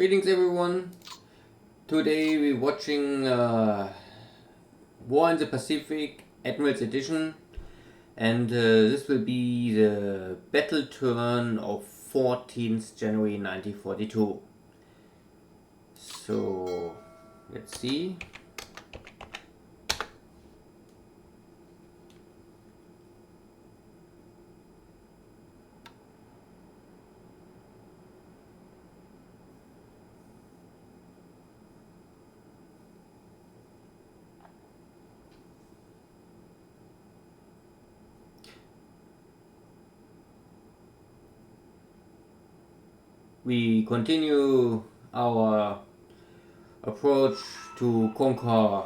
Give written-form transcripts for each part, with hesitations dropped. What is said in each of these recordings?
Greetings everyone. Today we're watching War in the Pacific Admiral's Edition, and this will be the battle turn of 14th January 1942. So let's see. We continue our approach to conquer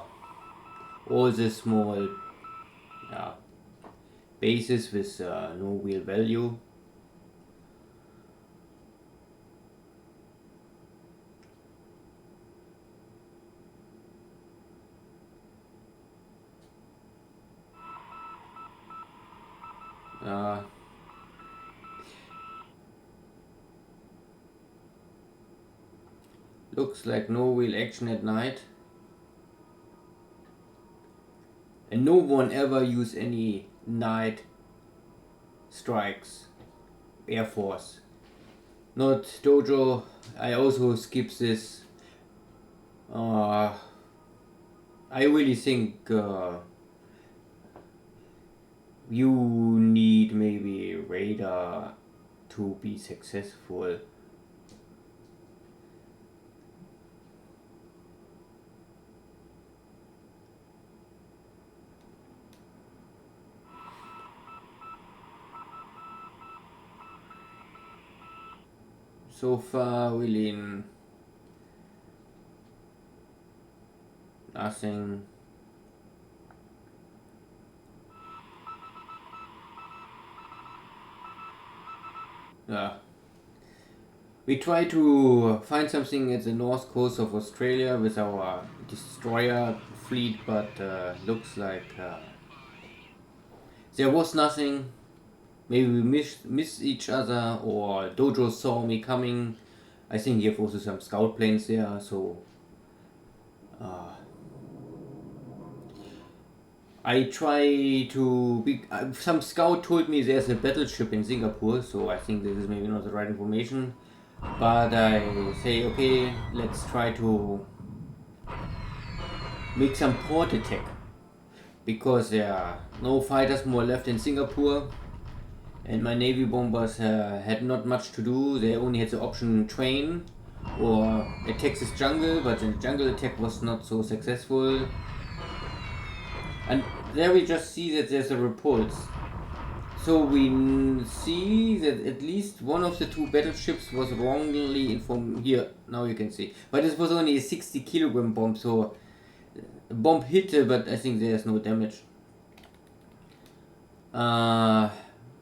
all the small bases with no real value. Looks like no real action at night. And no one ever use any night strikes. Air Force. Not Dojo. I also skip this. I really think you need maybe radar to be successful. So far, really nothing. We try to find something at the north coast of Australia with our destroyer fleet, but looks like there was nothing. Maybe we miss each other, or Dojo saw me coming. I think you have also some scout planes there, so I try to be. Some scout told me there's a battleship in Singapore, so I think this is maybe not the right information. But I say, okay, let's try to make some port attack, because there are no fighters more left in Singapore. And my Navy bombers had not much to do. They only had the option train or attack this jungle, but the jungle attack was not so successful. And there we just see that there's a repulse. So we see that at least one of the two battleships was wrongly informed. Here, now you can see. But this was only a 60 kilogram bomb, so the bomb hit, but I think there's no damage.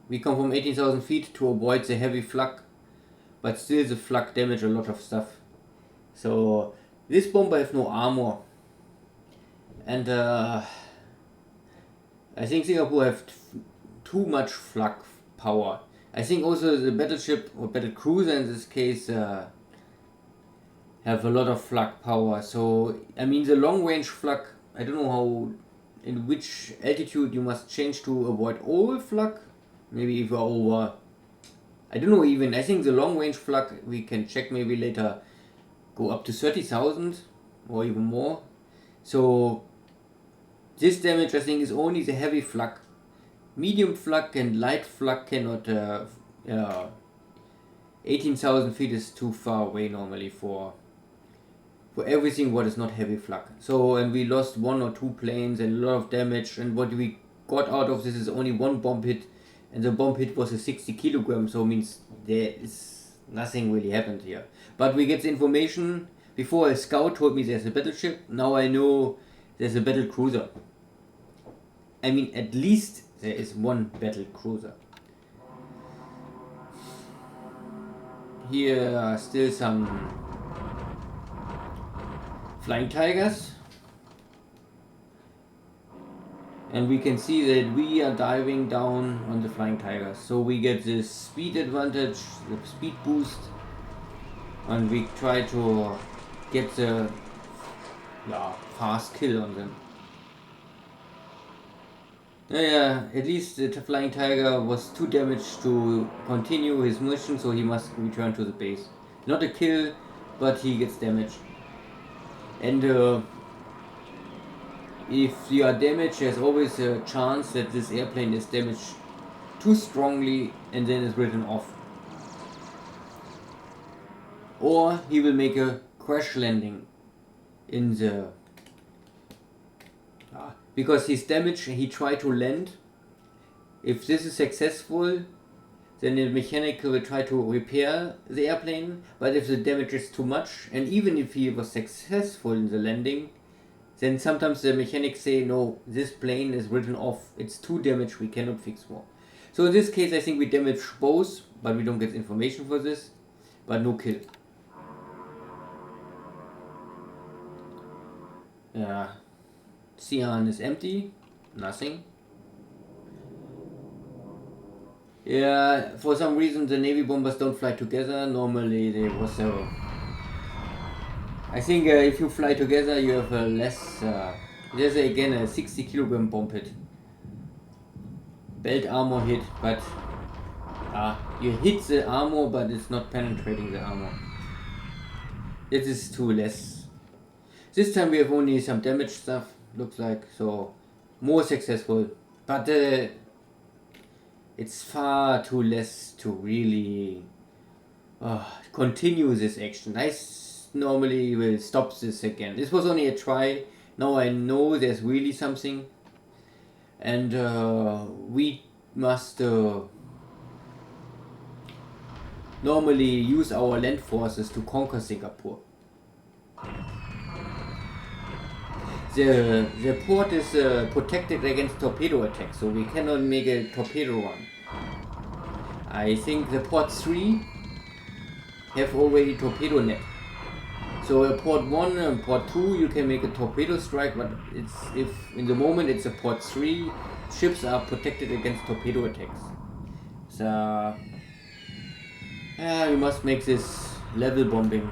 We come from 18,000 feet to avoid the heavy flak, but still the flak damage a lot of stuff. So this bomber has no armor, and I think Singapore have too much flak power. I think also the battleship or battle cruiser in this case have a lot of flak power. So I mean the long range flak, I don't know how, in which altitude you must change to avoid all flak. Maybe if you're over, I don't know even, I think the long range flak, we can check maybe later, go up to 30,000 or even more. So this damage I think is only the heavy flak. Medium flak and light flak cannot, 18,000 feet is too far away normally for everything what is not heavy flak. So, and we lost one or two planes and a lot of damage, and what we got out of this is only one bomb hit. And the bomb hit was a 60 kilogram, so means there is nothing really happened here. But we get the information. Before a scout told me there's a battleship, now I know there's a battle cruiser. I mean, at least there is one battle cruiser. Here are still some flying tigers. And we can see that we are diving down on the flying tigers. So we get this speed advantage, the speed boost. and we try to get the fast kill on them. Yeah, at least the Flying Tiger was too damaged to continue his mission, so he must return to the base. Not a kill, but he gets damaged. And if you are damaged, there's always a chance that this airplane is damaged too strongly and then is written off. Or he will make a crash landing in the... because he's damaged and he tried to land. If this is successful, then the mechanic will try to repair the airplane, but if the damage is too much, and even if he was successful in the landing, then sometimes the mechanics say, no, this plane is written off, it's too damaged, we cannot fix more. So in this case I think we damage both, but we don't get information for this, but no kill. Cyan is empty, nothing. Yeah, for some reason the Navy bombers don't fly together. Normally they was a... I think if you fly together you have a less... there's again a 60 kilogram bomb hit. Belt armor hit, but... you hit the armor but it's not penetrating the armor. This is too less. This time we have only some damage stuff, looks like, so more successful. But it's far too less to really continue this action. I normally will stop this again. This was only a try. Now I know there's really something. And we must normally use our land forces to conquer Singapore. The port is protected against torpedo attacks, so we cannot make a torpedo run. I think the port 3 have already torpedo net. So port 1 and port 2 you can make a torpedo strike, but if in the moment it's a port 3, ships are protected against torpedo attacks. So we must make this level bombing.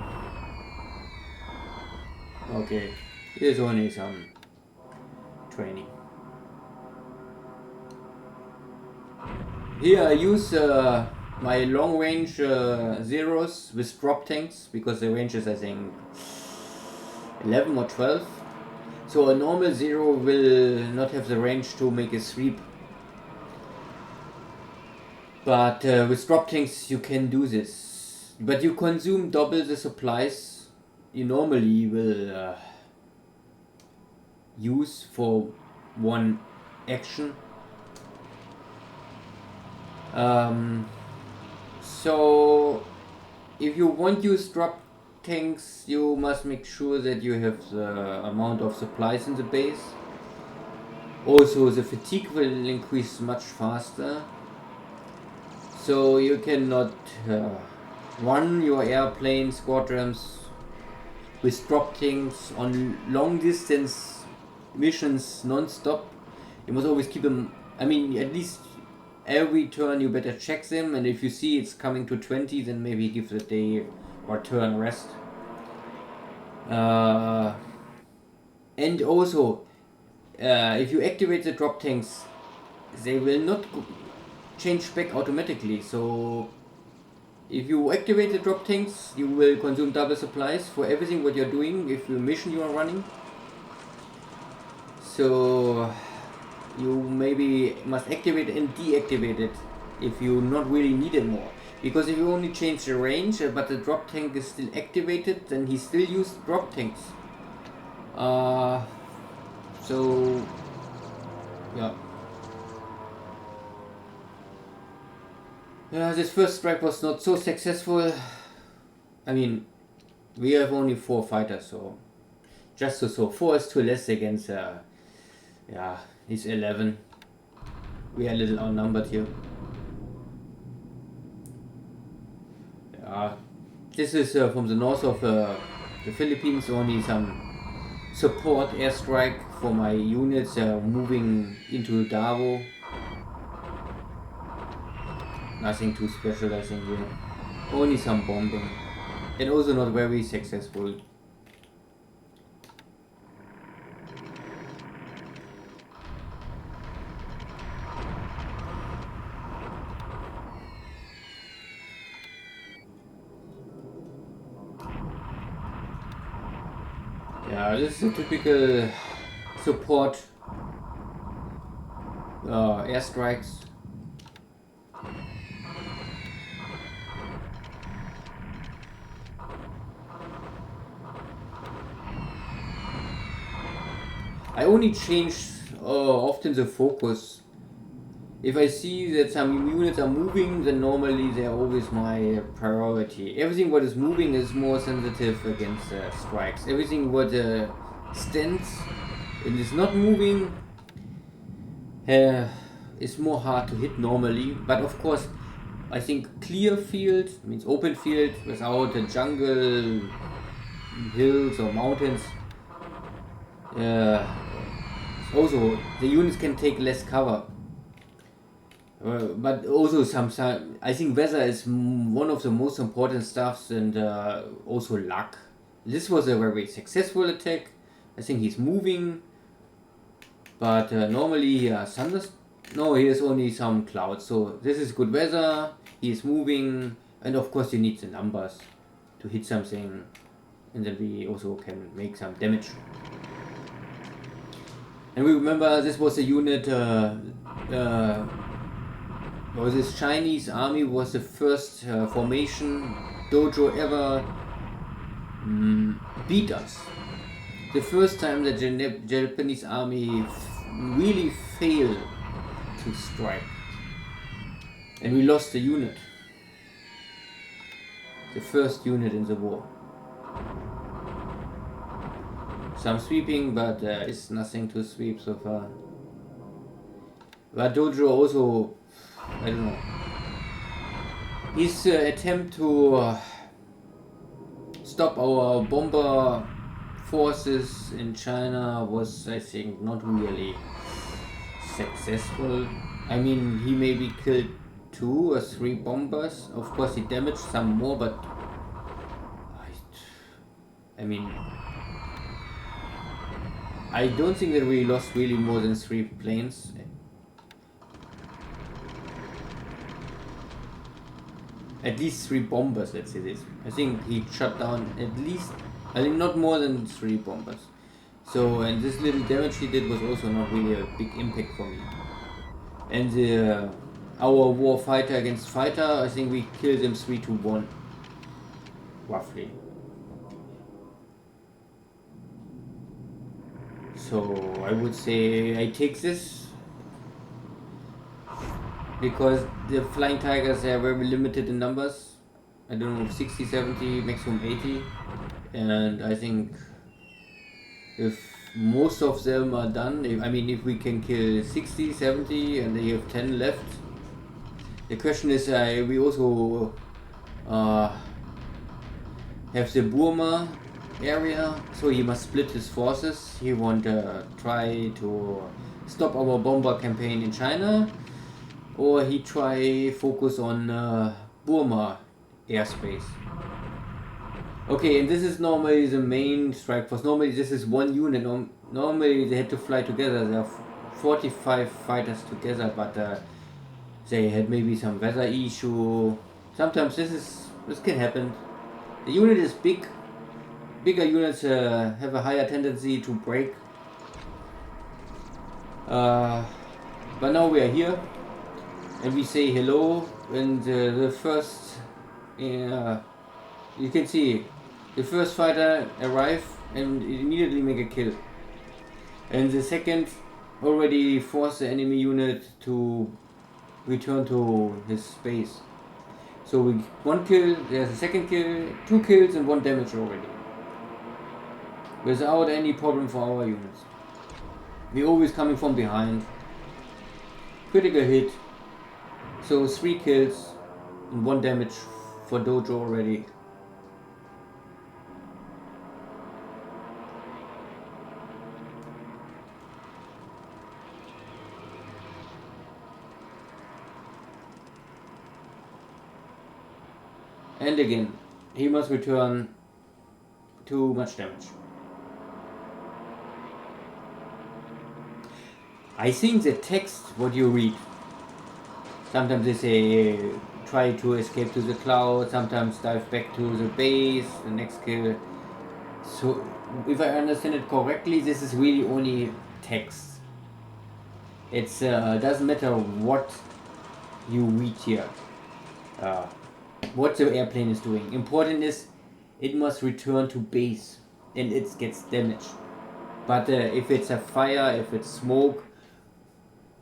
Okay. Here's only some training. Here I use my long range zeros with drop tanks because the range is I think 11 or 12. So a normal zero will not have the range to make a sweep. But with drop tanks you can do this. But you consume double the supplies you normally will use for one action. So if you want to use drop tanks, you must make sure that you have the amount of supplies in the base. Also the fatigue will increase much faster, so you cannot run your airplane squadrons with drop tanks on long distance missions non-stop. You must always keep them, I mean, at least every turn you better check them, and if you see it's coming to 20, then maybe give the day or turn rest. And also if you activate the drop tanks, they will not change back automatically. So if you activate the drop tanks, you will consume double supplies for everything what you're doing if you mission you are running. So you maybe must activate and deactivate it if you not really need it more. Because if you only change the range but the drop tank is still activated, then he still uses drop tanks. So yeah. This first strike was not so successful. I mean, we have only 4 fighters, so just so 4 is too less against he's 11. We are a little outnumbered here. This is from the north of the Philippines. Only some support airstrike for my units moving into Davao. Nothing too special, I think. Only some bombing. and also not very successful. Yeah, this is a typical support airstrikes. I only change often the focus. If I see that some units are moving, then normally they're always my priority. Everything what is moving is more sensitive against strikes. Everything what stands and is not moving is more hard to hit normally. But of course, I think clear field means open field without a jungle, hills or mountains. Also, the units can take less cover. But also I think weather is one of the most important stuffs, and also luck. This was a very successful attack. I think he's moving, but normally no, he has only some clouds. So this is good weather. He's moving, and of course you need the numbers to hit something, and then we also can make some damage. And we remember this was a unit. This Chinese army was the first formation dojo ever beat us. The first time the Japanese army really failed to strike. And we lost the unit. The first unit in the war. Some sweeping, but there is nothing to sweep so far. But dojo also, I don't know. His attempt to stop our bomber forces in China was, I think, not really successful. I mean, he maybe killed 2 or 3 bombers. Of course, he damaged some more, but I mean, I don't think that we lost really more than 3 planes. At least 3 bombers, let's say this. I think he shot down at least, I think not more than 3 bombers. So, and this little damage he did was also not really a big impact for me. And our war fighter against fighter, I think we killed him 3-1, roughly. So I would say I take this, because the Flying Tigers are very limited in numbers. I don't know, 60, 70, maximum 80. And I think if most of them are done, if we can kill 60, 70 and they have 10 left. The question is, we also have the Burma area, so he must split his forces. He won't try to stop our bomber campaign in China, or he try focus on Burma airspace. Okay, and this is normally the main strike force. Normally this is one unit. Normally they had to fly together. There are 45 fighters together, but they had maybe some weather issue. Sometimes this can happen. The unit is big. Bigger units have a higher tendency to break. But now we are here, and we say hello, and the first, you can see, the first fighter arrive and immediately make a kill. And the second already force the enemy unit to return to his space. So 1 kill, there's a second kill, 2 kills and 1 damage already. Without any problem for our units. We're always coming from behind. Critical hit. So 3 kills and 1 damage for dojo already. And again, he must return too much damage. I think the text what you read, sometimes they say try to escape to the cloud, sometimes dive back to the base, the next kill. So if I understand it correctly, this is really only text. It's doesn't matter what you read here, uh, what the airplane is doing. Important is it must return to base and it gets damaged. But if it's a fire, if it's smoke,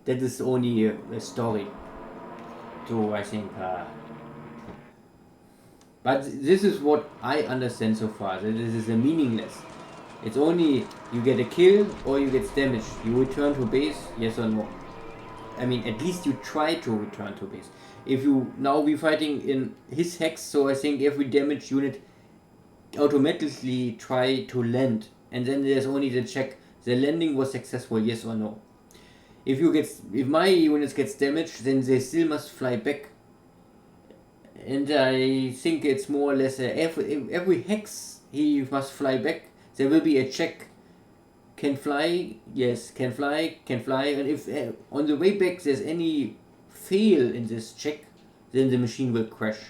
that is only a story. To I think. But this is what I understand so far. That this is a meaningless. It's only you get a kill or you get damaged. You return to base, yes or no. I mean, at least you try to return to base. If you now be fighting in his hex, so I think every damage unit automatically try to land, and then there's only the check the landing was successful, yes or no. If my units gets damaged, then they still must fly back. And I think it's more or less every hex he must fly back. There will be a check. Can fly, yes, can fly. And if on the way back there's any fail in this check, then the machine will crash.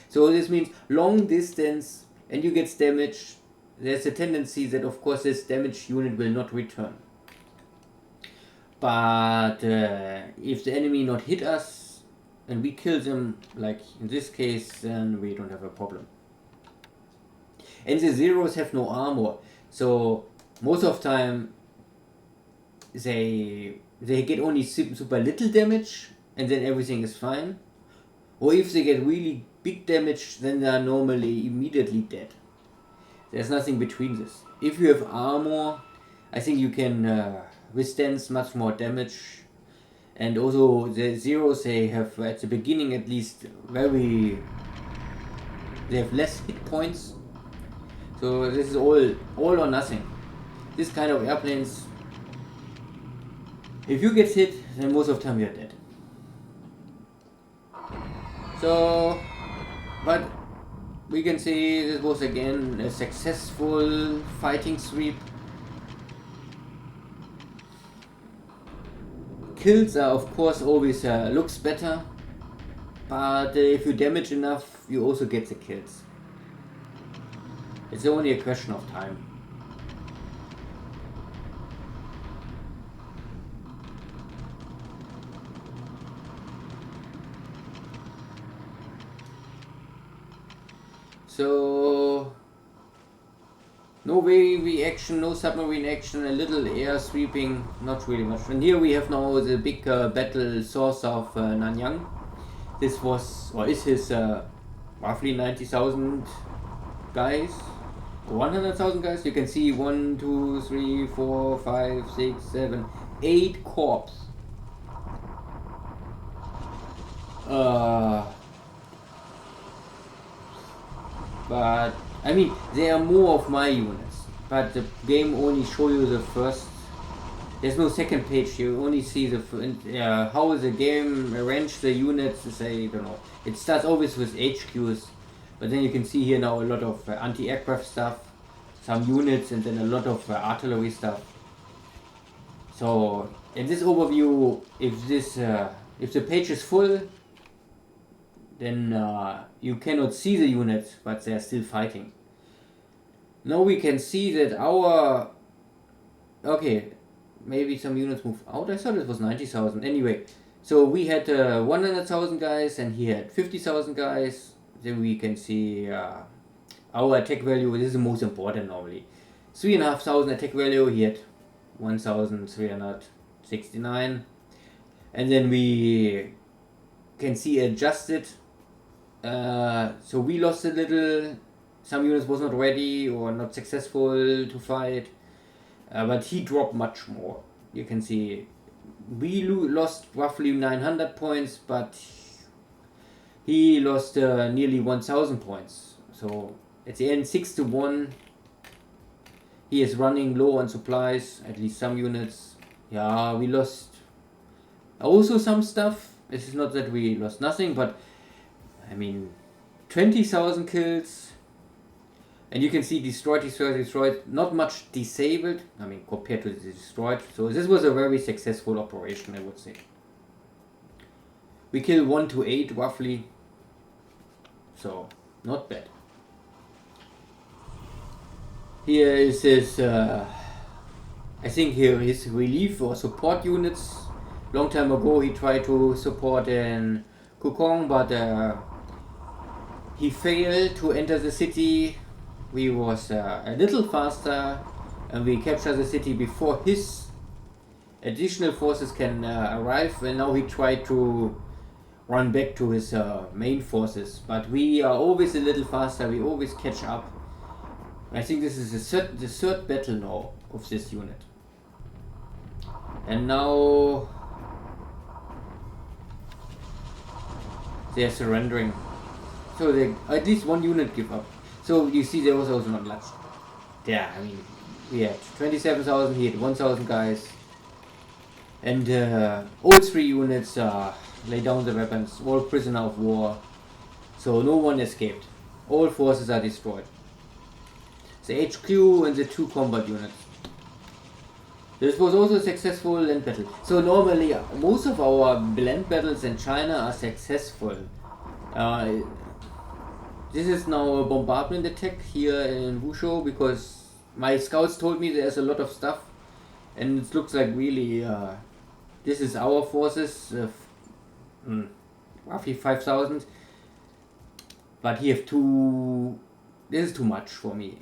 So this means long distance and you get damaged. There's a tendency that of course this damaged unit will not return. But if the enemy not hit us and we kill them, like in this case, then we don't have a problem. And the zeros have no armor, so most of time they get only super little damage and then everything is fine. Or if they get really big damage, then they are normally immediately dead. There's nothing between this. If you have armor, I think you can withstand much more damage. And also the zeros, they have at the beginning at least they have less hit points. So this is all or nothing. This kind of airplanes, if you get hit, then most of the time you're dead. So, but we can see this was again a successful fighting sweep. Kills are of course always looks better, but if you damage enough, you also get the kills. It's only a question of time. So no wavy action, no submarine action, a little air sweeping, not really much. And here we have now the big battle source of Nanyang. This was, or is his roughly 90,000 guys, 100,000 guys. You can see 1, 2, 3, 4, 5, 6, 7, 8 corps. But I mean, they are more of my units, but the game only show you the first. There's no second page. You only see the how the game arranged the units. I don't know. It starts always with HQs, but then you can see here now a lot of anti-aircraft stuff, some units, and then a lot of artillery stuff. So in this overview, if the page is full, then you cannot see the units, but they are still fighting. Now we can see that our... Okay, maybe some units moved out. I thought it was 90,000. Anyway, so we had 100,000 guys and he had 50,000 guys. Then we can see our attack value. This is the most important normally. 3,500 attack value. He had 1,369. And then we can see adjusted. So we lost a little. Some units was not ready or not successful to fight. But he dropped much more. You can see we lost roughly 900 points, but he lost nearly 1,000 points. So at the end, 6-1. He is running low on supplies, at least some units. Yeah, we lost also some stuff. It is not that we lost nothing, but I mean, 20,000 kills. And you can see destroyed, not much disabled, I mean, compared to the destroyed. So this was a very successful operation, I would say. We kill 1 to 8 roughly, so not bad. Here is his, I think here his relief or support units. Long time ago he tried to support in Kukong, but he failed to enter the city. We was a little faster and we captured the city before his additional forces can arrive, and now he tried to run back to his main forces, but we are always a little faster, we always catch up. I think this is the third battle now of this unit. And now they are surrendering. So they, at least one unit give up. So you see there was also not much. Yeah, I mean, we had 27,000, he had 1,000 guys. And all 3 units lay down the weapons, all prisoner of war. So no one escaped. All forces are destroyed. The HQ and the 2 combat units. This was also a successful land battle. So normally most of our land battles in China are successful. This is now a bombardment attack here in Wuzhou because my scouts told me there's a lot of stuff, and it looks like really this is our forces, roughly 5,000, but here have this is too much for me.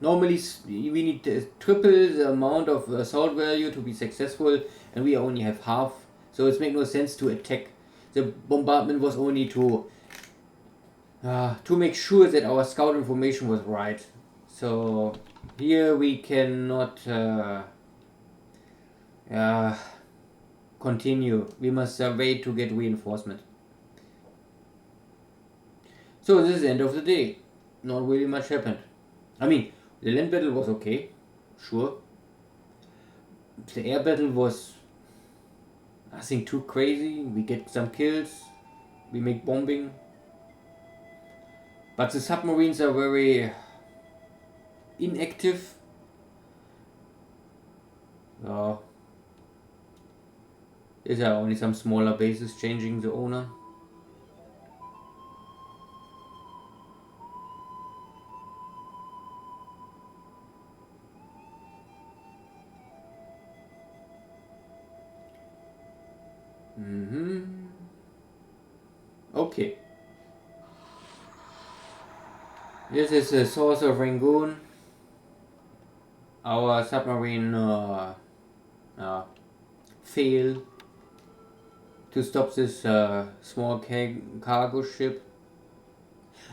Normally we need triple the amount of assault value to be successful, and we only have half, so it makes no sense to attack. The bombardment was only to make sure that our scout information was right. So here we cannot continue. We must wait to get reinforcement. So this is the end of the day. Not really much happened. I mean, the land battle was okay, sure. The air battle was nothing too crazy. We get some kills, we make bombing. But the submarines are very inactive. These are only some smaller bases changing the owner. Okay. This is the source of Rangoon. Our submarine failed to stop this small cargo ship.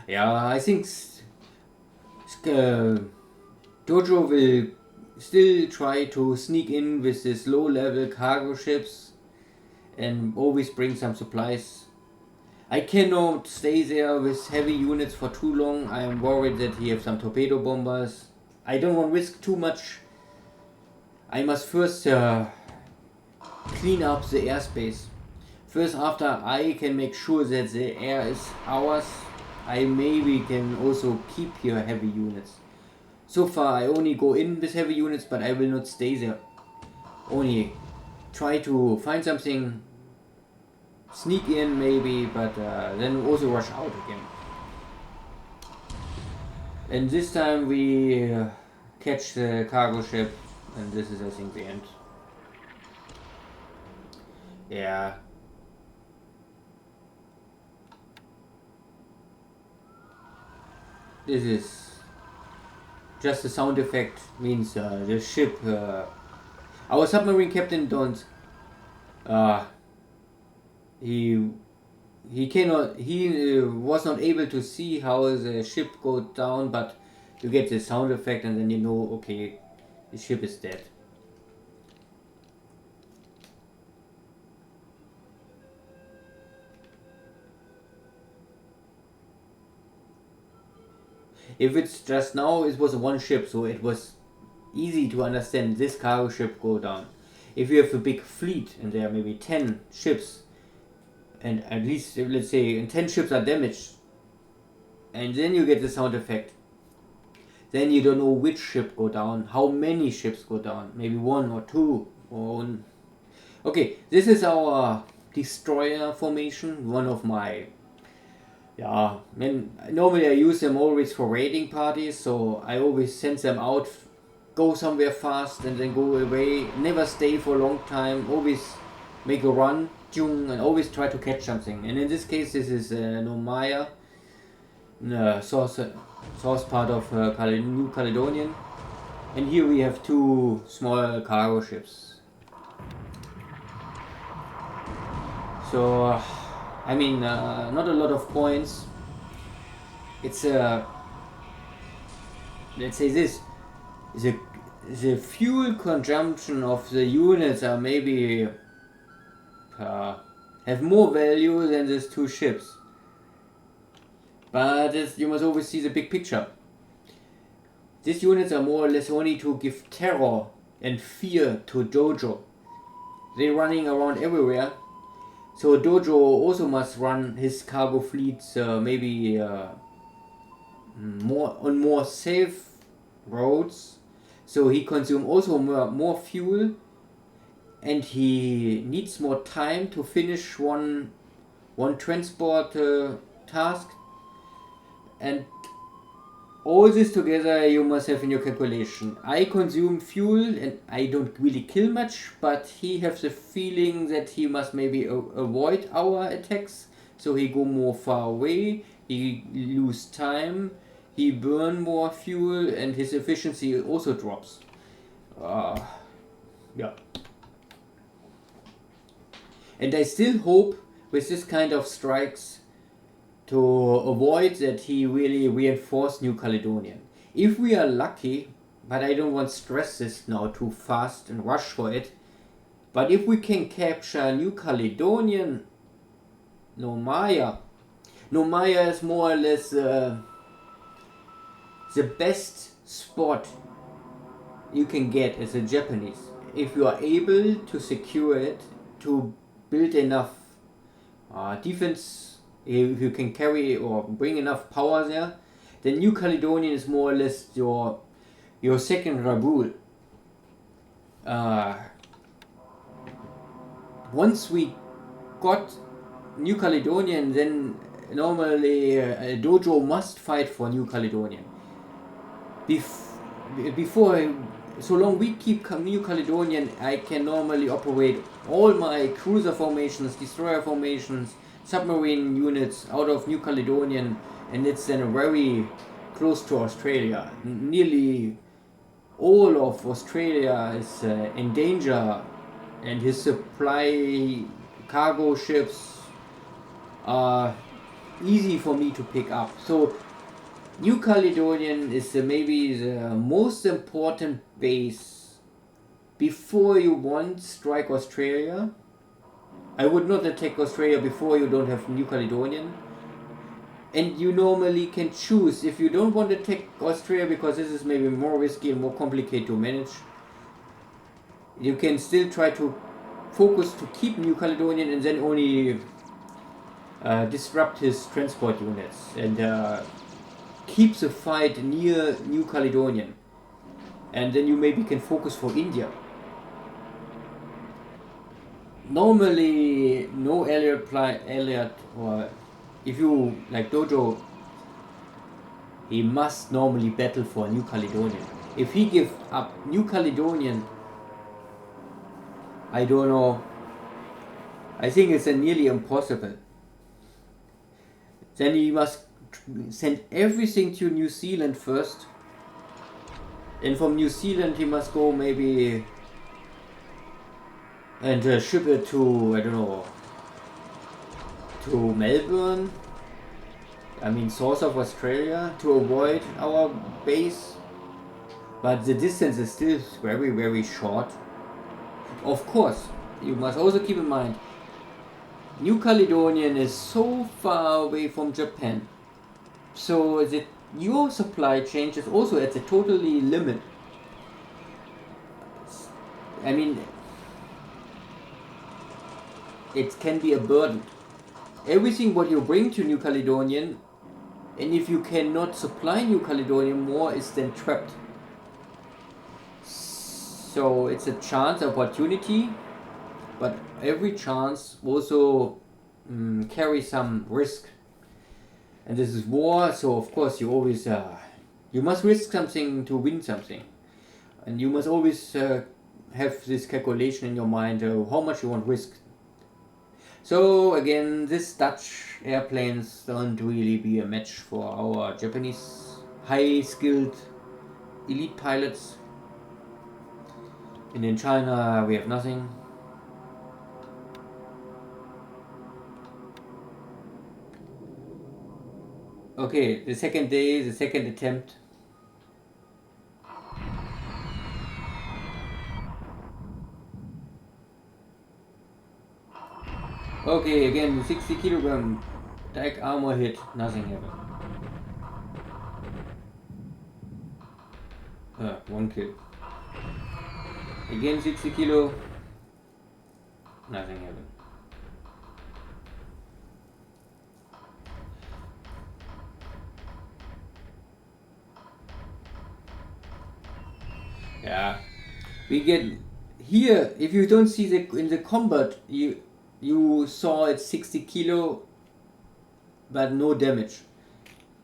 Yeah, I think Dojo will still try to sneak in with this low-level cargo ships and always bring some supplies. I cannot stay there with heavy units for too long. I am worried that he has some torpedo bombers. I don't want to risk too much. I must first clean up the airspace. First, after I can make sure that the air is ours, I maybe can also keep here heavy units. So far I only go in with heavy units, but I will not stay there. Only try to find something, sneak in maybe, but then also rush out again. And this time we catch the cargo ship, and this is I think the end. Yeah. This is just a sound effect, means the ship, our submarine captain don't, he was not able to see how the ship goes down, but you get the sound effect and then you know, okay, the ship is dead. If it's just now, it was one ship, so it was easy to understand this cargo ship go down. If you have a big fleet and there are maybe 10 ships, and at least let's say 10 ships are damaged, and then you get the sound effect. Then you don't know which ship go down, how many ships go down, maybe one or two. Okay, this is our destroyer formation, one of my, normally I use them always for raiding parties, so I always send them out, go somewhere fast and then go away, never stay for a long time, always make a run, and always try to catch something. And in this case this is Nomaya, source part of New Caledonian, and here we have two small cargo ships. So I mean, not a lot of points. It's let's say this, the fuel consumption of the units are maybe have more value than these two ships. But you must always see the big picture. These units are more or less only to give terror and fear to Dojo. They're running around everywhere. So Dojo also must run his cargo fleets maybe more safe roads. So he consumes also more fuel, and he needs more time to finish one transport task. And all this together you must have in your calculation. I consume fuel and I don't really kill much, but he has the feeling that he must maybe avoid our attacks, so he go more far away, he lose time, he burn more fuel, and his efficiency also drops. Yeah. And I still hope with this kind of strikes to avoid that he really reinforce New Caledonian. If we are lucky, but I don't want to stress this now too fast and rush for it, but if we can capture New Caledonian, Nomaya is more or less the best spot you can get as a Japanese. If you are able to secure it, to build enough defense, if you can carry or bring enough power there, then New Caledonian is more or less your second Rabaul. Once we got New Caledonian, then normally Dojo must fight for New Caledonian. Before, so long we keep New Caledonian, I can normally operate all my cruiser formations, destroyer formations, submarine units out of New Caledonian, and it's then very close to Australia. Nearly all of Australia is in danger, and his supply cargo ships are easy for me to pick up. So New Caledonian is maybe the most important base before you want strike Australia. I would not attack Australia before you don't have New Caledonian. And you normally can choose, if you don't want to attack Australia because this is maybe more risky and more complicated to manage, you can still try to focus to keep New Caledonian and then only disrupt his transport units and keep the fight near New Caledonian. And then you maybe can focus for India. Normally, no Elliot, or if you like Dojo, he must normally battle for New Caledonian. If he gives up New Caledonian, I don't know. I think it's nearly impossible. Then he must send everything to New Zealand first. And from New Zealand he must go maybe and ship it to, I don't know, to Melbourne, I mean source of Australia, to avoid our base. But the distance is still very, very short. Of course, you must also keep in mind, New Caledonian is so far away from Japan, so that your supply chain is also at the totally limit. I mean, it can be a burden. Everything what you bring to New Caledonian And if you cannot supply New Caledonia more, it's then trapped. So it's a chance, opportunity, but every chance also carries some risk. And this is war, so of course you always you must risk something to win something, and you must always have this calculation in your mind how much you want to risk. So again, these Dutch airplanes don't really be a match for our Japanese high-skilled elite pilots. And in China we have nothing. Okay, the second day, the second attempt. Okay, again 60 kilogram deck armor hit, nothing happened. One kill. Again 60 kilo, nothing happened. Yeah, we get here. If you don't see the in the combat, you saw it's 60 kilo, but no damage.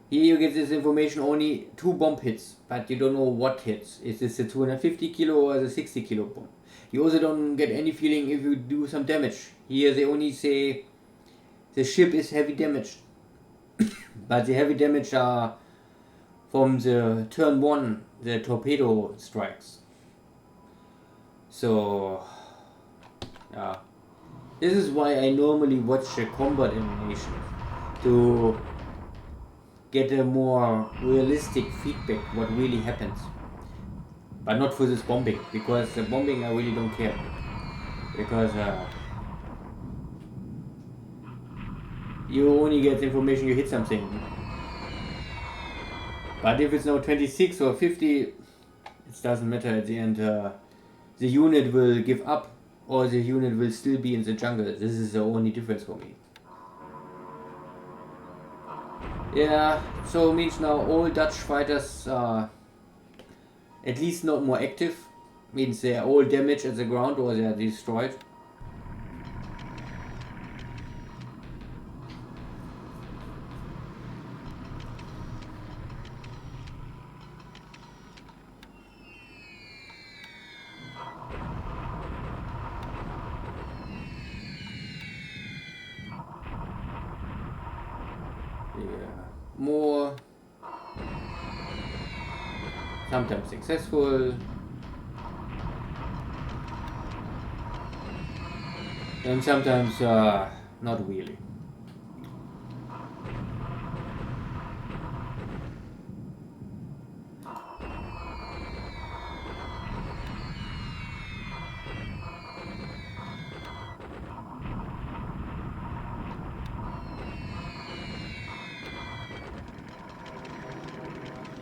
Here you get this information only 2 bomb hits, but you don't know what hits. Is this the 250 kilo or the 60 kilo bomb? You also don't get any feeling if you do some damage. Here they only say the ship is heavy damaged, but the heavy damage are from the turn 1, the torpedo strikes. So, yeah. This is why I normally watch a combat animation, to get a more realistic feedback what really happens. But not for this bombing, because the bombing I really don't care. Because you only get information you hit something. But if it's now 26 or 50, it doesn't matter at the end. The unit will give up, or the unit will still be in the jungle. This is the only difference for me. Yeah, so it means now all Dutch fighters are at least not more active. Means they are all damaged at the ground or they are destroyed. Yeah, more, sometimes successful, and sometimes not really.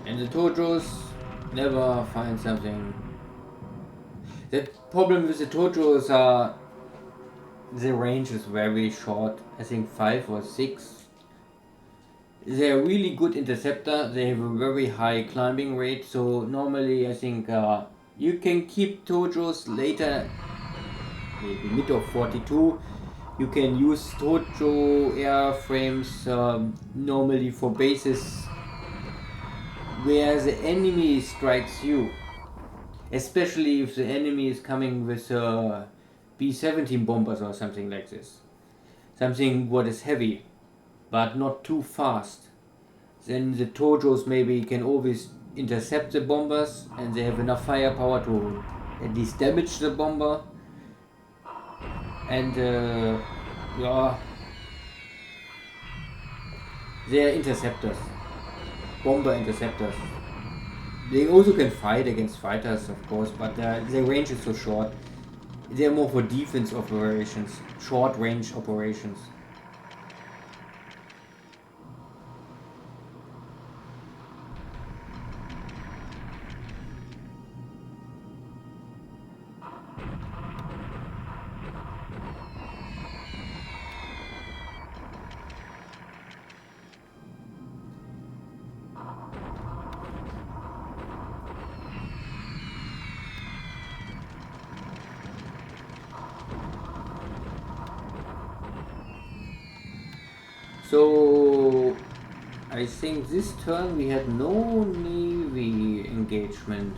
And the Tojos never find something. The problem with the Tojos are the range is very short. I think 5 or 6. They're really good interceptor. They have a very high climbing rate. So normally I think you can keep Tojos later, maybe mid of 42. You can use Tojo airframes normally for bases where the enemy strikes you, especially if the enemy is coming with B-17 bombers or something like this, something what is heavy but not too fast. Then the Tojos maybe can always intercept the bombers, and they have enough firepower to at least damage the bomber. And yeah, they are interceptors, bomber interceptors. They also can fight against fighters, of course, but their range is so short. They are more for defense operations, short range operations. So I think this turn we had no Navy engagement.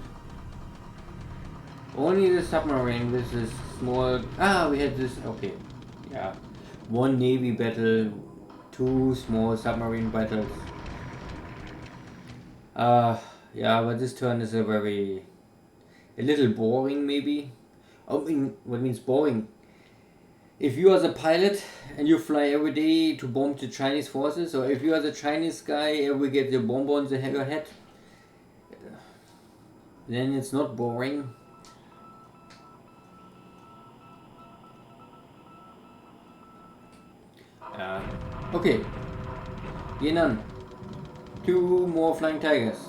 Only the submarine with this small... Ah, we had this... Okay. Yeah. One Navy battle, two small submarine battles. Yeah, but this turn is a little boring maybe. I mean, what means boring? If you are the pilot and you fly every day to bomb the Chinese forces, or if you are the Chinese guy and we get the bomb on your head, then it's not boring. Okay, Yenan, two more flying tigers.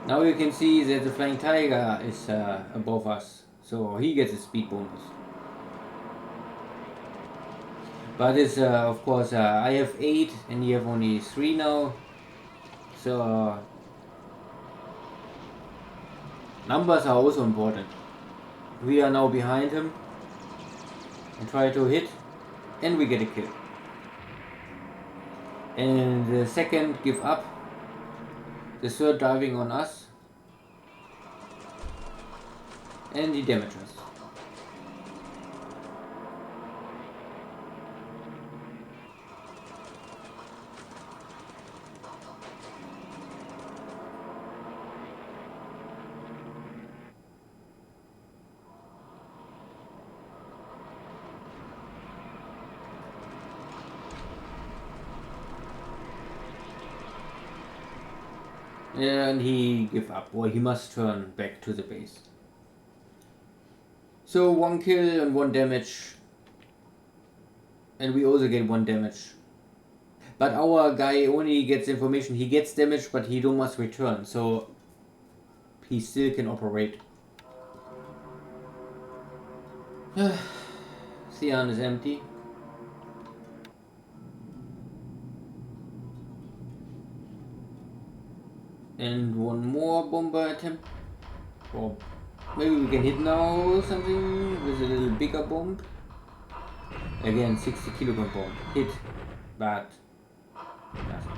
Now you can see that the flying tiger is above us, so he gets a speed bonus. But it's of course I have 8 and you have only 3 now, so numbers are also important. We are now behind him and try to hit, and we get a kill. And the second give up. The third diving on us, and he damages us. And he give up, or he must turn back to the base. So 1 kill and 1 damage, and we also get 1 damage. But our guy only gets information, he gets damage, but he don't must return, so he still can operate. Xi'an is empty. And 1 more bomber attempt. Or maybe we can hit now or something with a little bigger bomb. Again, 60 kilogram bomb. Hit. But nothing.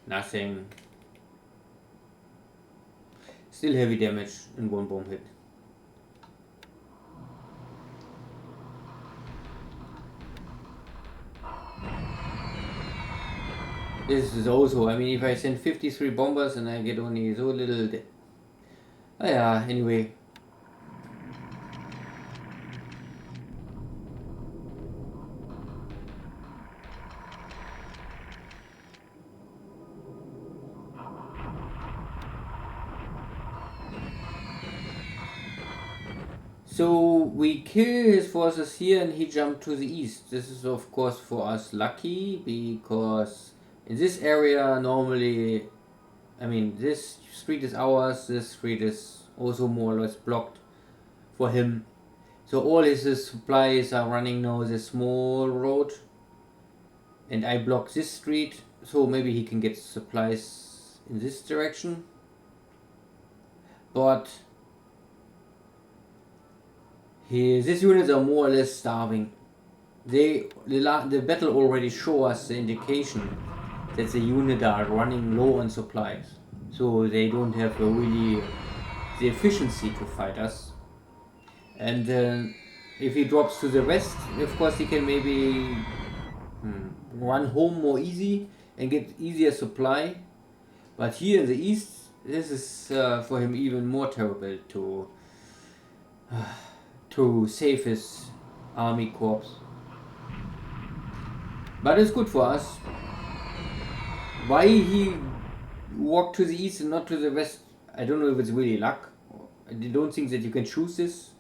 Nothing. Still heavy damage in 1 bomb hit. This is also, I mean, if I send 53 bombers and I get only so little... Oh yeah, anyway. So we kill his forces here and he jumped to the east. This is of course for us lucky, because in this area normally, I mean, this street is ours, this street is also more or less blocked for him. So all his supplies are running now this small road, and I block this street, so maybe he can get supplies in this direction. But these units are more or less starving. The battle already show us the indication that the units are running low on supplies, so they don't have really the efficiency to fight us. And if he drops to the west, of course he can maybe run home more easy and get easier supply. But here in the east, this is for him even more terrible to save his army corps. But it's good for us. Why he walked to the east and not to the west, I don't know if it's really luck. I don't think that you can choose this.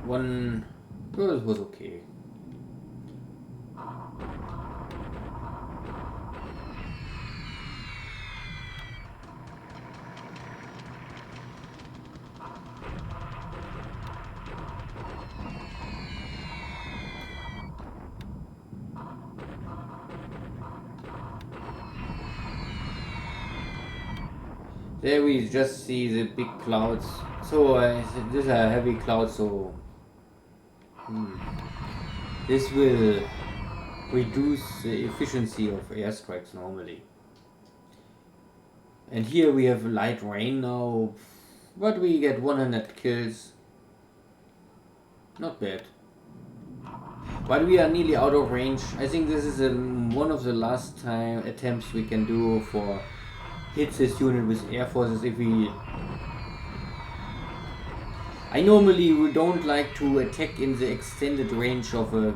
Well, it was okay. There we just see the big clouds. So these are heavy clouds, so this will reduce the efficiency of airstrikes normally. And here we have light rain now, but we get 100 kills. Not bad. But we are nearly out of range. I think this is one of the last time attempts we can do for hit this unit with air forces. If we, I normally don't like to attack in the extended range of a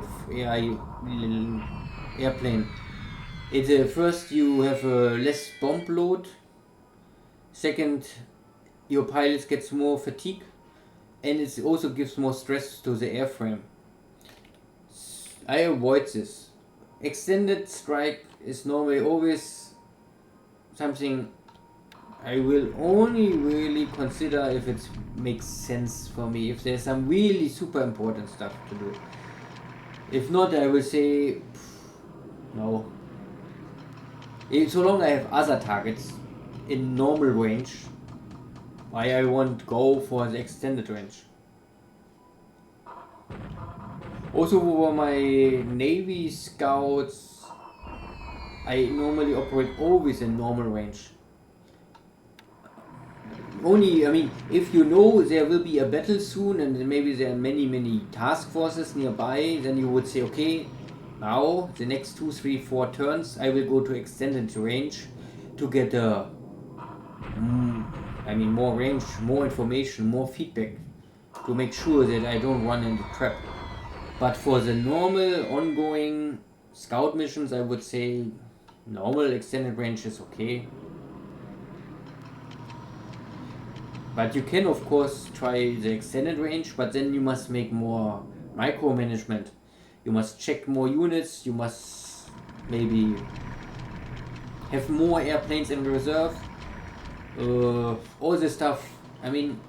airplane. It's first you have a less bomb load. Second, your pilots gets more fatigue, and it also gives more stress to the airframe. I avoid this. Extended strike is normally always something I will only really consider if it makes sense for me, if there's some really super important stuff to do. If not, I will say no. So long I have other targets in normal range, why I won't go for the extended range. Also for my Navy scouts, I normally operate always in normal range. Only, I mean, if you know there will be a battle soon and maybe there are many task forces nearby, then you would say, okay, now the next 2, 3, 4 turns I will go to extended range to get more range, more information, more feedback, to make sure that I don't run into trap. But for the normal ongoing scout missions, I would say normal extended range is okay. But you can of course try the extended range, but then you must make more micromanagement. You must check more units, you must maybe have more airplanes in reserve. All this stuff, I mean,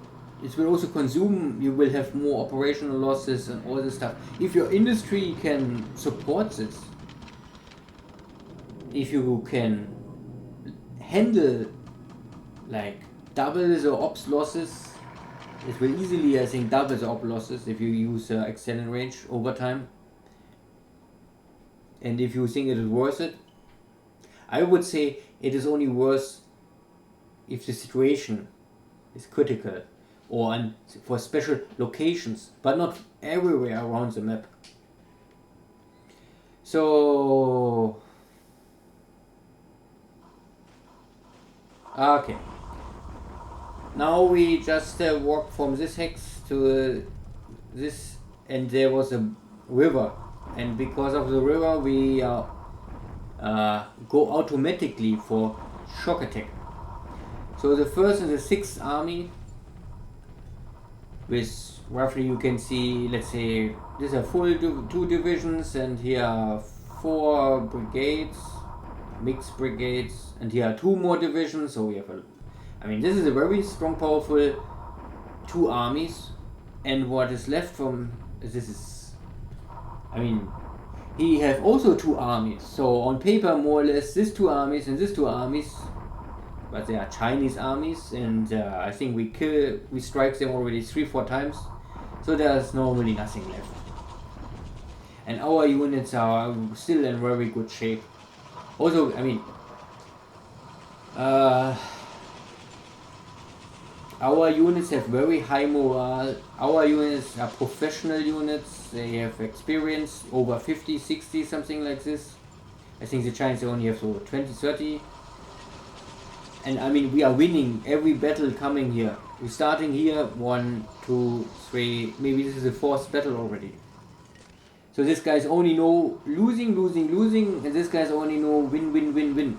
it will also consume, you will have more operational losses and all this stuff. If your industry can support this, if you can handle like double the ops losses, it will easily, I think, double the op losses if you use extended range over time. And if you think it is worth it, I would say it is only worth if the situation is critical or for special locations, but not everywhere around the map. So, okay. Now we just walked from this hex to this, and there was a river, and because of the river we go automatically for shock attack. So the 1st and the 6th Army, with roughly, you can see, let's say these are full 2 divisions, and here are 4 brigades, mixed brigades, and here are 2 more divisions. So we have this is a very strong, powerful 2 armies, and what is left from this is, he have also 2 armies. So on paper, more or less, these 2 armies and these 2 armies, but they are Chinese armies, and I think we strike them already 3-4 times. So there's normally nothing left, and our units are still in very good shape. Also, our units have very high morale. Our units are professional units. They have experience over 50, 60, something like this. I think the Chinese only have over 20, 30. And we are winning every battle coming here. We're starting here, 1, 2, 3, maybe this is the 4th battle already. So this guys only know losing, and this guys only know win.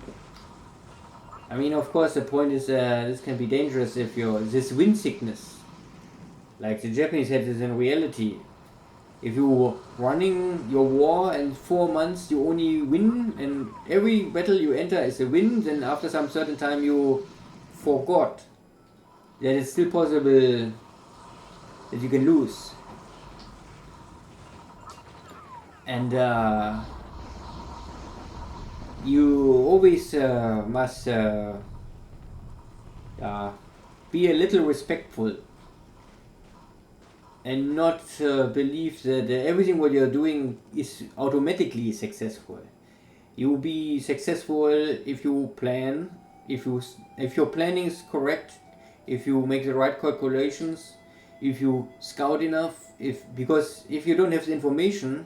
Of course, the point is this can be dangerous if this win sickness, like the Japanese had this in reality. If you running your war and 4 months you only win, and every battle you enter is a win, then after some certain time you forgot that it's still possible that you can lose. And you always must be a little respectful and not believe that everything what you're doing is automatically successful. You will be successful if you plan, if your planning is correct, if you make the right calculations, if you scout enough, because if you don't have the information,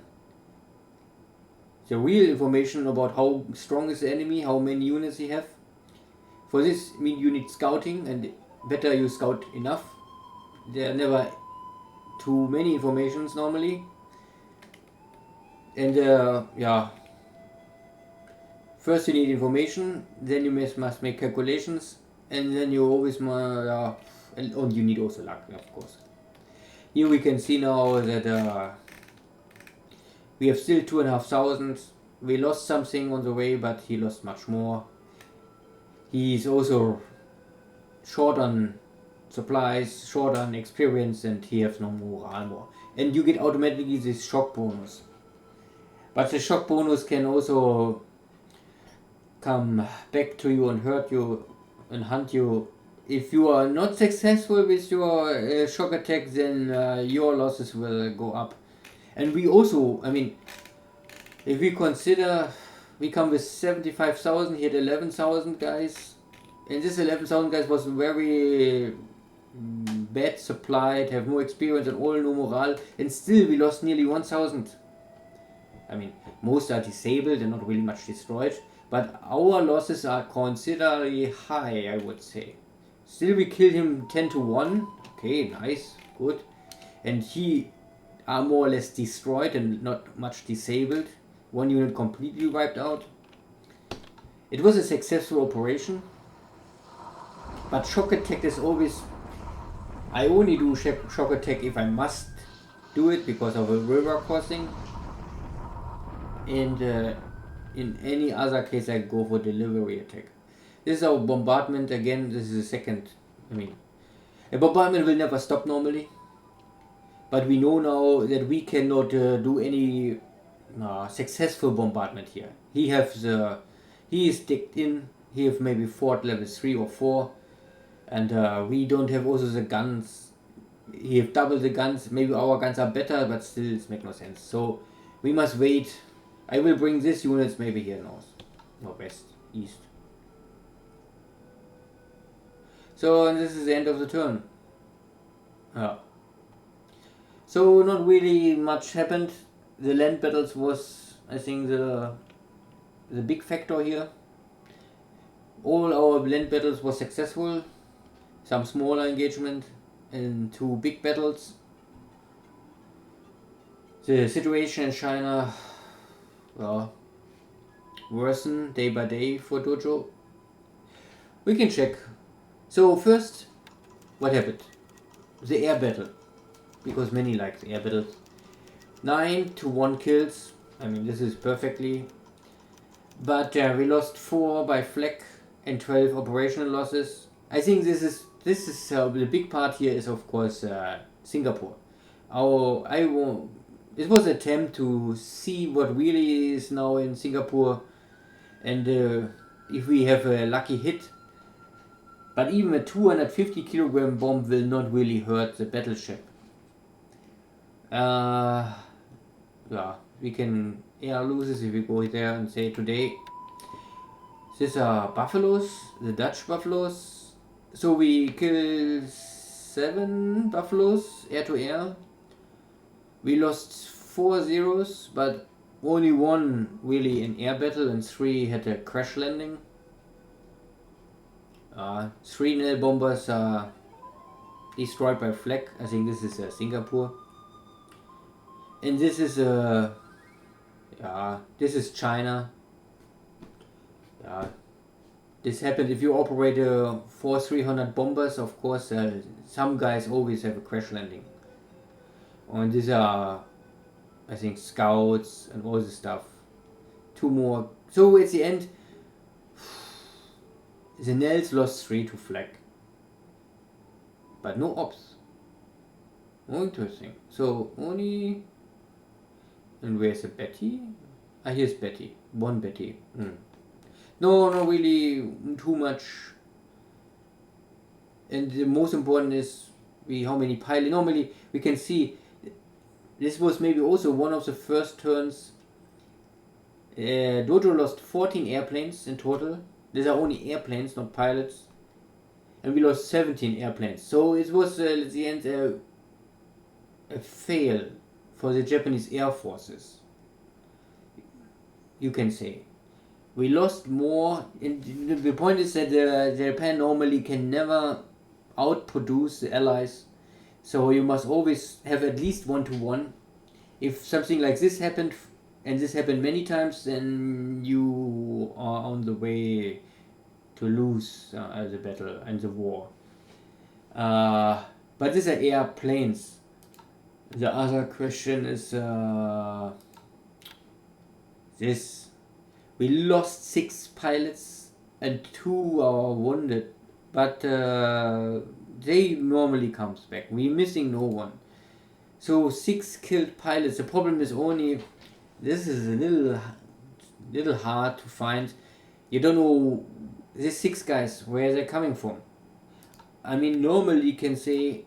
the real information about how strong is the enemy, how many units he have. For this, you need scouting, and better you scout enough. There are never too many informations normally, and first you need information, then you must make calculations, and then you always and you need also luck, of course. Here we can see now that we have still 2,500. We lost something on the way, but he lost much more. He's also short on supplies, short on experience, and he has no morale more. And you get automatically this shock bonus. But the shock bonus can also come back to you and hurt you and hunt you. If you are not successful with your shock attack, then your losses will go up. And we also, if we consider, we come with 75,000, he had 11,000 guys, and this 11,000 guys was very bad supplied, have no experience and all, no morale, and still we lost nearly 1,000. Most are disabled and not really much destroyed, but our losses are considerably high, I would say. Still we killed him 10 to 1, okay, nice, good, and he are more or less destroyed and not much disabled. One unit completely wiped out. It was a successful operation, but shock attack is always, I only do shock attack if I must do it because of a river crossing, and in any other case I go for delivery attack. This is our bombardment again. This is the second. A bombardment will never stop normally, but we know now that we cannot do any successful bombardment here. He is digged in. He have maybe fort level 3 or 4, and we don't have also the guns. He have double the guns. Maybe our guns are better, but still it makes no sense. So we must wait. I will bring these units maybe here north, or west, east. So this is the end of the turn. So not really much happened. The land battles was, I think, the big factor here. All our land battles was successful. Some smaller engagement and 2 big battles. The situation in China worsen day by day for Dojo. We can check. So first, what happened? The air battle, because many like the air battles. 9 to 1 kills. This is perfectly. But we lost 4 by flak and 12 operational losses. I think this is the big part here is of course Singapore. It was an attempt to see what really is now in Singapore, and if we have a lucky hit. But even a 250 kilogram bomb will not really hurt the battleship. We can air loses if we go there and say today. These are buffaloes, the Dutch buffaloes. So we kill 7 buffaloes air to air. We lost 4 zeros, but only 1 really in air battle, and 3 had a crash landing. 3 nail bombers are destroyed by flak. I think this is Singapore. And this is this is China. This happened if you operate 4-300 bombers. Of course, some guys always have a crash landing. And these are, I think, scouts and all this stuff. 2 more. So at the end, the Nels lost 3 to flak, but no ops. Oh, interesting. So only. And where's the Betty? Here's Betty. 1 Betty. No, really too much and the most important is how many pilots. Normally we can see this was maybe also one of the first turns. Dojo lost 14 airplanes in total. These are only airplanes, not pilots. And we lost 17 airplanes. So it was at the end a fail for the Japanese Air Forces. You can say. We lost more. The point is that Japan normally can never outproduce the Allies. So you must always have at least 1-to-1. If something like this happened, and this happened many times, then you are on the way to lose the battle and the war. But these are airplanes. The other question is this. We lost 6 pilots and 2 are wounded, but they normally comes back. We're missing no one. So 6 killed pilots. The problem is only this is a little hard to find. You don't know these 6 guys where they're coming from. I mean, normally you can say,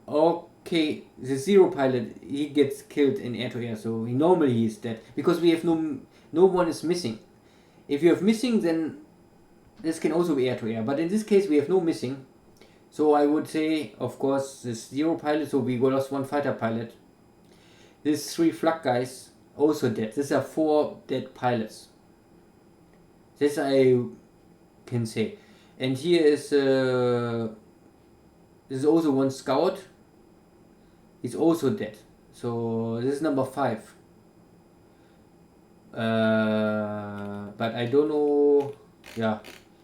okay, the 0 pilot, he gets killed in air-to-air, so normally he's dead because we have no one is missing. If you have missing, then this can also be air-to-air, but in this case we have no missing. So I would say, of course, this 0 pilot, so we lost 1 fighter pilot. These 3 flak guys also dead. These are 4 dead pilots. This I can say. And here is this is also 1 scout. He's also dead. So this is number 5. But I don't know. Yeah.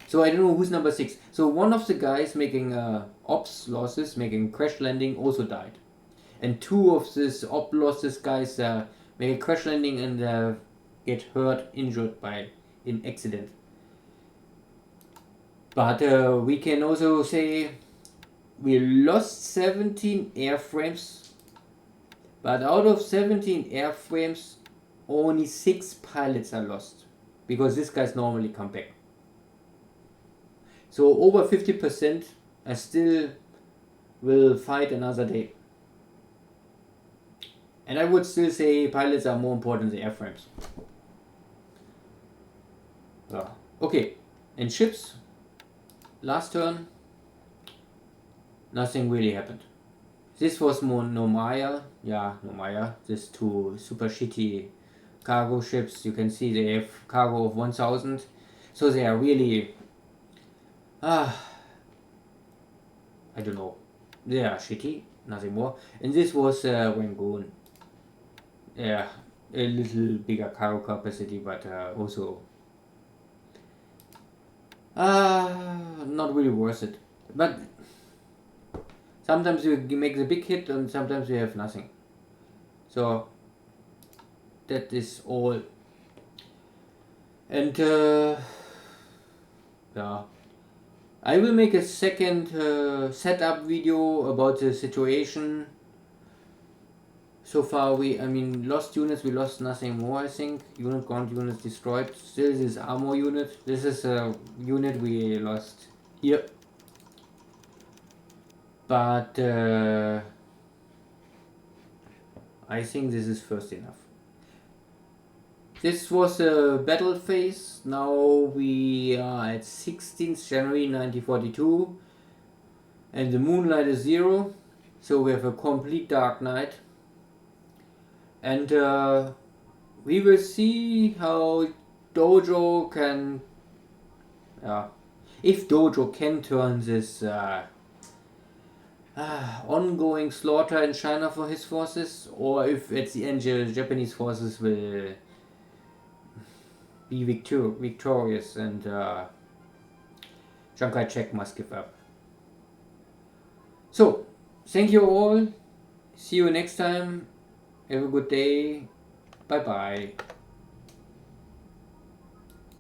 So I don't know who's number 6. So one of the guys making ops losses, making crash landing, also died. And 2 of these op losses guys make a crash landing and get hurt, injured by an accident. But we can also say we lost 17 airframes. But out of 17 airframes, only 6 pilots are lost. Because these guys normally come back. So over 50% I still will fight another day. And I would still say pilots are more important than airframes. Okay, and ships, last turn, nothing really happened. This was more Nomaya, these 2 super shitty cargo ships. You can see they have cargo of 1000, so they are really, I don't know, they are shitty, nothing more. And this was Rangoon. Yeah, a little bigger cargo capacity, but also not really worth it. But sometimes you make the big hit and sometimes you have nothing. So that is all. And yeah, I will make a second setup video about the situation. So far lost units, we lost nothing more, I think. Unit ground units destroyed. Still this armor unit. This is a unit we lost here. But I think this is first enough. This was a battle phase. Now we are at 16th January 1942. And the moonlight is 0. So we have a complete dark night. And we will see how Dojo can, if Dojo can turn this ongoing slaughter in China for his forces, or if at the end the Japanese forces will be victorious and Chiang Kai-shek must give up. So, thank you all. See you next time. Have a good day. Bye bye.